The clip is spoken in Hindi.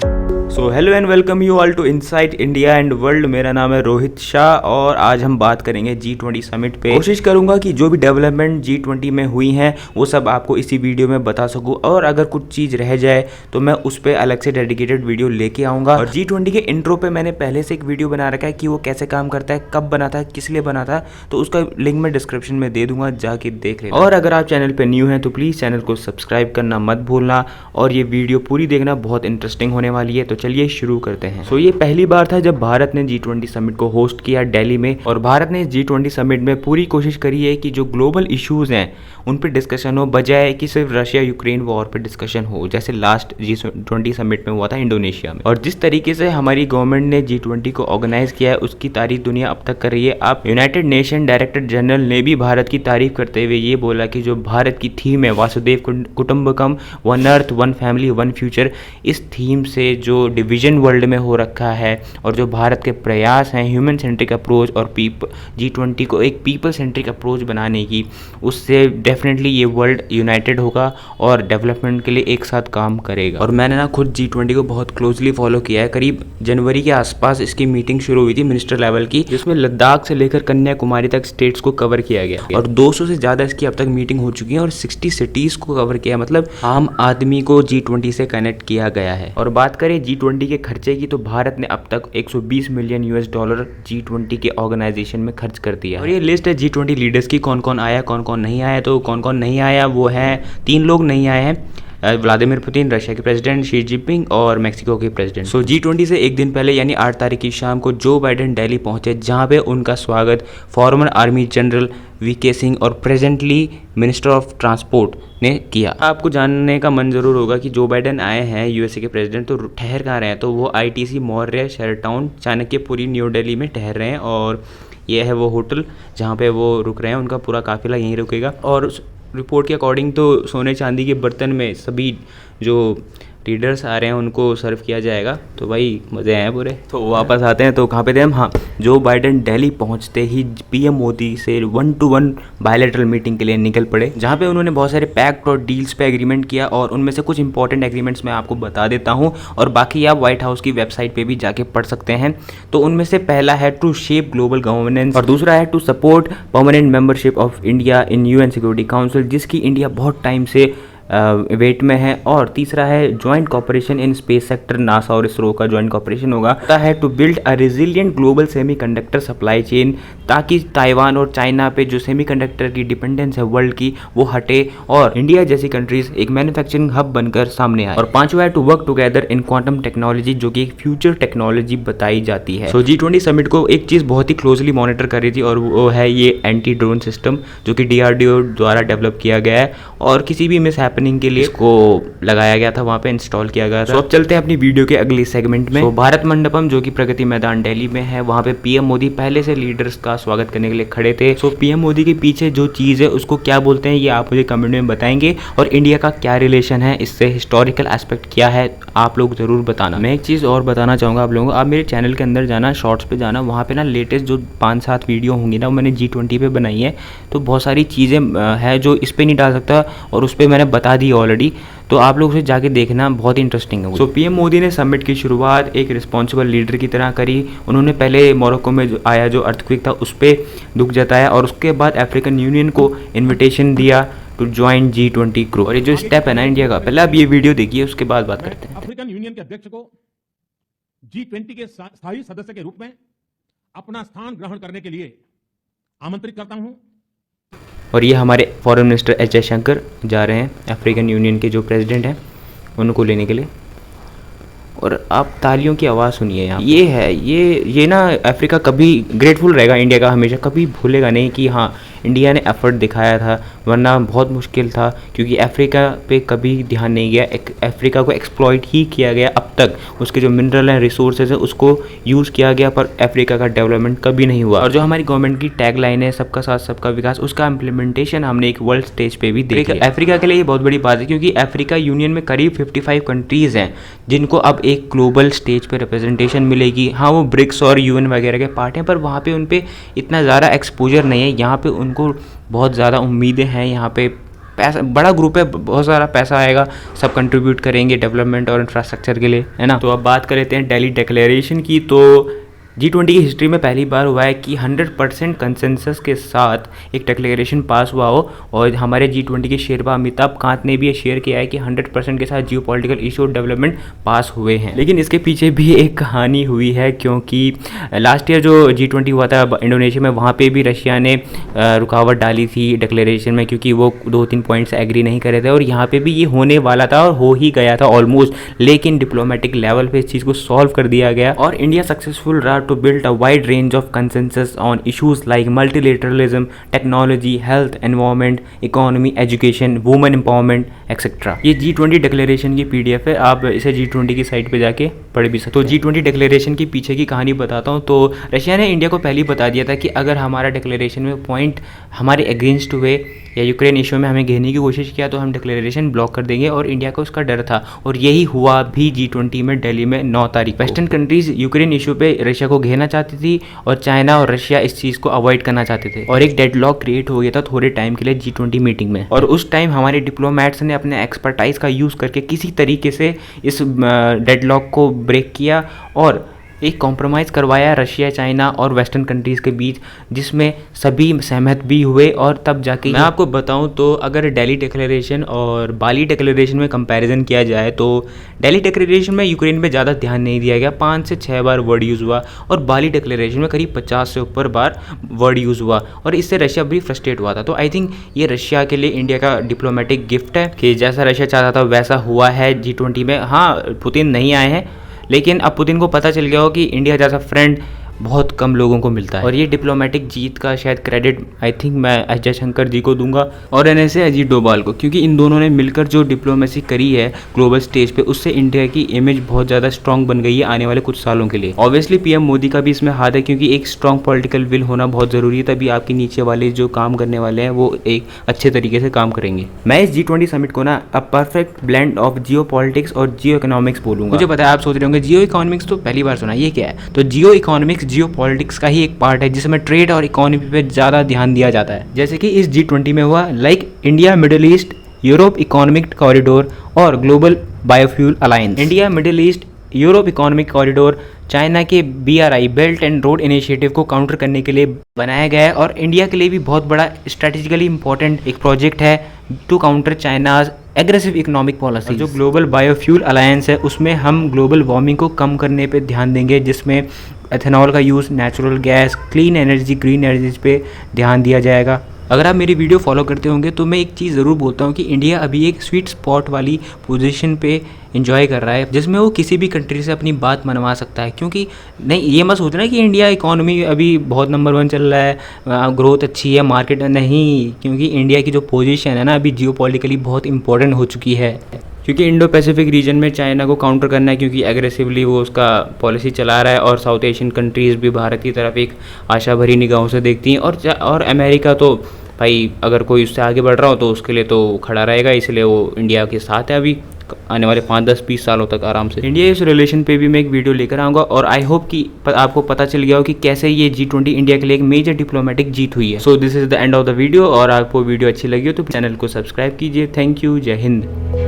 So hello and welcome you all to insight India and world. मेरा नाम है रोहित शाह और आज हम बात करेंगे G20 समिट पे। कोशिश करूंगा कि जो भी डेवलपमेंट G20 में हुई हैं वो सब आपको इसी वीडियो में बता सकूं, और अगर कुछ चीज़ रह जाए तो मैं उस पर अलग से डेडिकेटेड वीडियो लेके आऊँगा। और G20 के इंट्रो पे मैंने पहले से एक वीडियो बना रखा है कि वो कैसे काम करता है, कब बना था, किस लिए बना था, तो उसका लिंक मैं डिस्क्रिप्शन में दे दूंगा, जाके देख लेना। और अगर आप चैनल पर न्यू हैं तो प्लीज़ चैनल को सब्सक्राइब करना मत भूलना, और ये वीडियो पूरी देखना, बहुत इंटरेस्टिंग होने वाली है। तो चलिए शुरू करते हैं। ये पहली बार था जब भारत ने G20 समिट को होस्ट किया दिल्ली में, और भारत ने G20 समिट में पूरी कोशिश करी है कि जो ग्लोबल इश्यूज हैं उन पर डिस्कशन हो, बजाय कि सिर्फ रशिया यूक्रेन वॉर पर डिस्कशन हो, जैसे लास्ट G20 समिट में हुआ था इंडोनेशिया में। और जिस तरीके से हमारी गवर्नमेंट ने G20 को ऑर्गेनाइज किया है उसकी तारीफ दुनिया अब तक कर रही है। अब यूनाइटेड नेशन डायरेक्टर जनरल ने भी भारत की तारीफ करते हुए ये बोला कि जो भारत की थीम है वासुदेव कुटुंबकम, one earth one family one future, इस थीम से जो डिवीजन वर्ल्ड में हो रखा है और जो भारत के प्रयास हैं ह्यूमन सेंट्रिक अप्रोच और G20 को एक पीपल सेंट्रिक अप्रोच बनाने की, उससे डेफिनेटली ये वर्ल्ड यूनाइटेड होगा और डेवलपमेंट के लिए एक साथ काम करेगा। और मैंने ना खुद G20 को बहुत क्लोजली फॉलो किया है। करीब जनवरी के आसपास इसकी मीटिंग शुरू हुई थी मिनिस्टर लेवल की, जिसमें लद्दाख से लेकर कन्याकुमारी तक स्टेट्स को कवर किया गया और 200 से ज़्यादा इसकी अब तक मीटिंग हो चुकी है और 60 सिटीज़ को कवर किया, मतलब आम आदमी को G20 से कनेक्ट किया गया है। और बात करें G20 के खर्चे की तो भारत ने अब तक $120 मिलियन G20 के ऑर्गेनाइजेशन में खर्च कर दिया। और ये लिस्ट है G20 लीडर्स की, कौन कौन आया कौन कौन नहीं आया। तो कौन कौन नहीं आया वो है, 3 लोग नहीं आए हैं, व्लादिमीर पुतिन रशिया के प्रेसिडेंट, शी जिनपिंग और मेक्सिको के प्रेसिडेंट। G20 से एक दिन पहले यानी 8 तारीख की शाम को जो बाइडेन दिल्ली पहुंचे, जहां पे उनका स्वागत farmer army general VK Singh और प्रेजेंटली मिनिस्टर ऑफ ट्रांसपोर्ट ने किया। आपको जानने का मन जरूर होगा कि जो बाइडेन आए हैं USA के प्रेसिडेंट, तो ठहर कहाँ रहे हैं, तो वो ITC मौर्य शेरटाउन चाणक्यपुरी न्यू दिल्ली में ठहर रहे हैं, और ये है वो होटल जहाँ पे वो रुक रहे हैं। उनका पूरा काफिला यहीं रुकेगा। और रिपोर्ट के अकॉर्डिंग तो सोने चांदी के बर्तन में सभी जो लीडर्स आ रहे हैं उनको सर्व किया जाएगा। तो भाई मज़े आए पूरे। तो वापस आते हैं, तो कहाँ पे थे हम। हाँ, जो बाइडेन दिल्ली पहुँचते ही PM मोदी से 1-to-1 बायलैटरल मीटिंग के लिए निकल पड़े, जहाँ पे उन्होंने बहुत सारे पैक्ट और डील्स पे एग्रीमेंट किया, और उनमें से कुछ इंपॉर्टेंट एग्रीमेंट्स मैं आपको बता देता हूँ, और बाकी आप व्हाइट हाउस की वेबसाइट पर भी जाके पढ़ सकते हैं। तो उनमें से पहला है टू शेप ग्लोबल गवर्नेंस, और दूसरा है to support permanent membership of India in UN security council, जिसकी इंडिया बहुत टाइम से वेट में है, और तीसरा है joint cooperation in space sector, NASA और इसरो का ज्वाइंट कॉपरेशन होगा। है to build a resilient global semiconductor supply chain, ताकि ताइवान और चाइना पे जो सेमीकंडक्टर की डिपेंडेंस है वर्ल्ड की वो हटे और इंडिया जैसी कंट्रीज एक मैन्युफैक्चरिंग हब बनकर सामने आए। और पांचवा है to work together in quantum technology, जो कि एक फ्यूचर टेक्नोलॉजी बताई जाती है। G20 समिट को एक चीज़ बहुत ही क्लोजली मॉनिटर कर रही थी, और वो है ये एंटी ड्रोन सिस्टम, जो कि DRDO द्वारा डेवलप किया गया है, और किसी भी मिस के लिए इसको लगाया गया था, वहां पे इंस्टॉल किया गया था। अब चलते हैं अपनी वीडियो के अगले सेगमेंट में। भारत मंडपम, जो कि प्रगति मैदान दिल्ली में है, वहां पे PM मोदी पहले से लीडर्स का स्वागत करने के लिए खड़े थे। PM मोदी के पीछे जो चीज़ है उसको क्या बोलते हैं ये आप मुझे कमेंट में बताएंगे, और इंडिया का क्या रिलेशन है इससे, हिस्टोरिकल एस्पेक्ट क्या है, आप लोग जरूर बताना। मैं एक चीज़ और बताना चाहूँगा आप लोगों को, आप मेरे चैनल के अंदर जाना, शॉर्ट्स पे जाना, वहाँ पे ना लेटेस्ट जो 5-7 वीडियो होंगी ना वो मैंने G20 पे बनाई है। तो बहुत सारी चीज़ें हैं जो इस पर नहीं डाल सकता, और उस पर मैंने बता दी ऑलरेडी, तो आप लोग उसे जाके देखना, बहुत ही इंटरेस्टिंग है। PM मोदी ने समिट की शुरुआत एक रिस्पॉन्सिबल लीडर की तरह करी। उन्होंने पहले मोरक्को में जो आया जो अर्थक्वेक था उस पर दुख जताया, और उसके बाद अफ्रीकन यूनियन को इन्विटेशन दिया टू ज्वाइन G20 ग्रुप। और ये जो स्टेप है ना इंडिया का, पहले आप ये वीडियो देखिए, उसके बाद बात करते हैं। अफ्रीकन यूनियन के अध्यक्ष को G20 के स्थायी सदस्य के रूप में अपना स्थान ग्रहण करने के लिए आमंत्रित करता हूं। और ये हमारे फॉरेन मिनिस्टर H जयशंकर जा रहे हैं अफ्रीकन यूनियन के जो प्रेसिडेंट हैं उनको लेने के लिए। और आप तालियों की आवाज़ सुनिए यहाँ, ये है ये ना अफ्रीका कभी ग्रेटफुल रहेगा इंडिया का, हमेशा कभी भूलेगा नहीं कि हाँ इंडिया ने एफर्ट दिखाया था, वरना बहुत मुश्किल था, क्योंकि अफ्रीका पे कभी ध्यान नहीं गया, अफ्रीका को एक्सप्लॉइट ही किया गया अब तक, उसके जो मिनरल हैं रिसोर्सेज है उसको यूज़ किया गया, पर अफ्रीका का डेवलपमेंट कभी नहीं हुआ। और जो हमारी गवर्नमेंट की टैग लाइन है सबका साथ सबका विकास, उसका इम्प्लीमेंटेशन हमने एक वर्ल्ड स्टेज पे भी देखा। अफ्रीका के लिए ये बहुत बड़ी बात है, क्योंकि अफ्रीका यूनियन में करीब 55 कंट्रीज़ हैं जिनको अब एक ग्लोबल स्टेज पे रिप्रेजेंटेशन मिलेगी। हाँ वो ब्रिक्स और UN वगैरह के पार्ट हैं, पर वहाँ पे उन पे इतना ज़्यादा एक्सपोजर नहीं है। यहाँ पे उनको बहुत ज़्यादा उम्मीदें हैं यहाँ पे पैसा बड़ा ग्रुप है, बहुत सारा पैसा आएगा, सब कंट्रीब्यूट करेंगे डेवलपमेंट और इंफ्रास्ट्रक्चर के लिए, है ना। तो अब बात कर लेते हैं दिल्ली डिक्लेरेशन की। तो G20 की हिस्ट्री में पहली बार हुआ है कि 100% कंसेंसस के साथ एक डिक्लेरेशन पास हुआ हो, और हमारे G20 के शेरपा अमिताभ कांत ने भी ये शेयर किया है कि 100% के साथ जियो पॉलिटिकल इशू और डेवलपमेंट पास हुए हैं। लेकिन इसके पीछे भी एक कहानी हुई है, क्योंकि लास्ट ईयर जो G20 हुआ था इंडोनेशिया में, वहाँ पे भी रशिया ने रुकावट डाली थी डिक्लेरेशन में, क्योंकि वो 2-3 पॉइंट से एग्री नहीं कर रहे थे, और यहाँ पे भी ये होने वाला था और हो ही गया था ऑलमोस्ट, लेकिन डिप्लोमेटिक लेवल पे इस चीज़ को सॉल्व कर दिया गया और इंडिया सक्सेसफुल रहा to build a wide range of consensus on issues like multilateralism, technology, health, environment, economy, education, women empowerment, etc. ये G20 डिक्लेरेशन की PDF है, आप इसे G20 की साइट पे जाके पढ़ भी सकते हो। तो G20 डिक्लेरेशन की पीछे की कहानी बताता हूँ। तो रशिया ने इंडिया को पहले ही बता दिया था कि अगर हमारा डिक्लेरेशन में पॉइंट हमारे अगेंस्ट हुए या यूक्रेन इशू में हमें घेरने की कोशिश किया तो हम डिक्लेरेशन ब्लॉक कर देंगे, और इंडिया को उसका डर था, और यही हुआ भी G20 में दिल्ली में 9 तारीख। वेस्टर्न कंट्रीज यूक्रेन इशू पे रशिया को घेरना चाहती थी, और चाइना और रशिया इस चीज़ को अवॉइड करना चाहते थे, और एक डेडलॉक क्रिएट हो गया था थोड़े टाइम के लिए G20 मीटिंग में। और उस टाइम हमारे डिप्लोमेट्स ने अपने एक्सपर्टाइज का यूज़ करके किसी तरीके से इस डेडलॉक को ब्रेक किया और एक कॉम्प्रोमाइज़ करवाया रशिया, चाइना और वेस्टर्न कंट्रीज़ के बीच, जिसमें सभी सहमत भी हुए, और तब जाके मैं आपको बताऊं तो अगर दिल्ली डिक्लेरेशन और बाली डिक्लेरेशन में कंपैरिजन किया जाए तो दिल्ली डिक्लेरेशन में यूक्रेन पे ज़्यादा ध्यान नहीं दिया गया, 5 से 6 बार वर्ड यूज़ हुआ, और बाली डिक्लेरेशन में करीब 50 से ऊपर बार वर्ड यूज़ हुआ, और इससे रशिया भी फ्रस्ट्रेट हुआ था। तो आई थिंक ये रशिया के लिए इंडिया का डिप्लोमेटिक गिफ्ट है कि जैसा रशिया चाहता था वैसा हुआ है G20 में। हाँ, पुतिन नहीं आए हैं, लेकिन अब पुतिन को पता चल गया हो कि इंडिया जैसा फ्रेंड बहुत कम लोगों को मिलता है, और ये डिप्लोमेटिक जीत का शायद क्रेडिट आई थिंक मैं एस जयशंकर जी को दूंगा और NSA अजीत डोभाल को, क्योंकि इन दोनों ने मिलकर जो डिप्लोमेसी करी है ग्लोबल स्टेज पे, उससे इंडिया की इमेज बहुत ज़्यादा स्ट्रांग बन गई है आने वाले कुछ सालों के लिए। ऑब्वियसली PM मोदी का भी इसमें हाथ है, क्योंकि एक स्ट्रांग पॉलिटिकल विल होना बहुत ज़रूरी है, तभी आपके नीचे वाले जो काम करने वाले हैं वो एक अच्छे तरीके से काम करेंगे। मैं इस G20 समिट को ना a perfect blend of Jio politics और जियो इकोनॉमिक्स बोलूँगा। मुझे पता है आप सोच रहे होंगे जियो इकोनॉमिक्स तो पहली बार सुना, ये क्या है? तो जियो इकोनॉमिक्स जियो पॉलिटिक्स का ही एक पार्ट है, जिसमें ट्रेड और इकोनॉमी पे ज़्यादा ध्यान दिया जाता है, जैसे कि इस G20 में हुआ, like India Middle East Europe economic corridor और global biofuel alliance. India Middle East Europe economic corridor China के BRI belt and road initiative को काउंटर करने के लिए बनाया गया है, और इंडिया के लिए भी बहुत बड़ा स्ट्रेटेजिकली इंपॉर्टेंट एक प्रोजेक्ट है to counter China's aggressive economic policy. जो ग्लोबल बायोफ्यूल अलायंस है उसमें हम ग्लोबल वार्मिंग को कम करने पे ध्यान देंगे, जिसमें एथेनॉल का use, natural gas, clean energy, green energy पे ध्यान दिया जाएगा। अगर आप मेरी वीडियो फॉलो करते होंगे तो मैं एक चीज़ ज़रूर बोलता हूँ कि इंडिया अभी एक स्वीट स्पॉट वाली पोजीशन पे एंजॉय कर रहा है, जिसमें वो किसी भी कंट्री से अपनी बात मनवा सकता है। क्योंकि नहीं, ये मत सोचना कि इंडिया इकोनॉमी अभी बहुत नंबर 1 चल रहा है, ग्रोथ अच्छी है, मार्केट नहीं, क्योंकि इंडिया की जो पोजीशन है ना अभी जियोपॉलिटिकली बहुत इंपॉर्टेंट हो चुकी है, क्योंकि इंडो पैसिफिक रीजन में चाइना को काउंटर करना है, क्योंकि एग्रेसिवली वो उसका पॉलिसी चला रहा है, और साउथ एशियन कंट्रीज़ भी भारत की तरफ एक आशा भरी निगाहों से देखती हैं, और अमेरिका तो भाई अगर कोई उससे आगे बढ़ रहा हो तो उसके लिए तो खड़ा रहेगा, इसलिए वो इंडिया के साथ है अभी आने वाले 5-10-20 सालों तक आराम से। इंडिया इस रिलेशन पे भी मैं एक वीडियो लेकर आऊँगा, और आई होप कि आपको पता चल गया हो कि कैसे ये G20 इंडिया के लिए एक मेजर डिप्लोमेटिक जीत हुई है। So this is the end of the video, और आपको वीडियो अच्छी लगी हो तो चैनल को सब्सक्राइब कीजिए। थैंक यू, जय हिंद।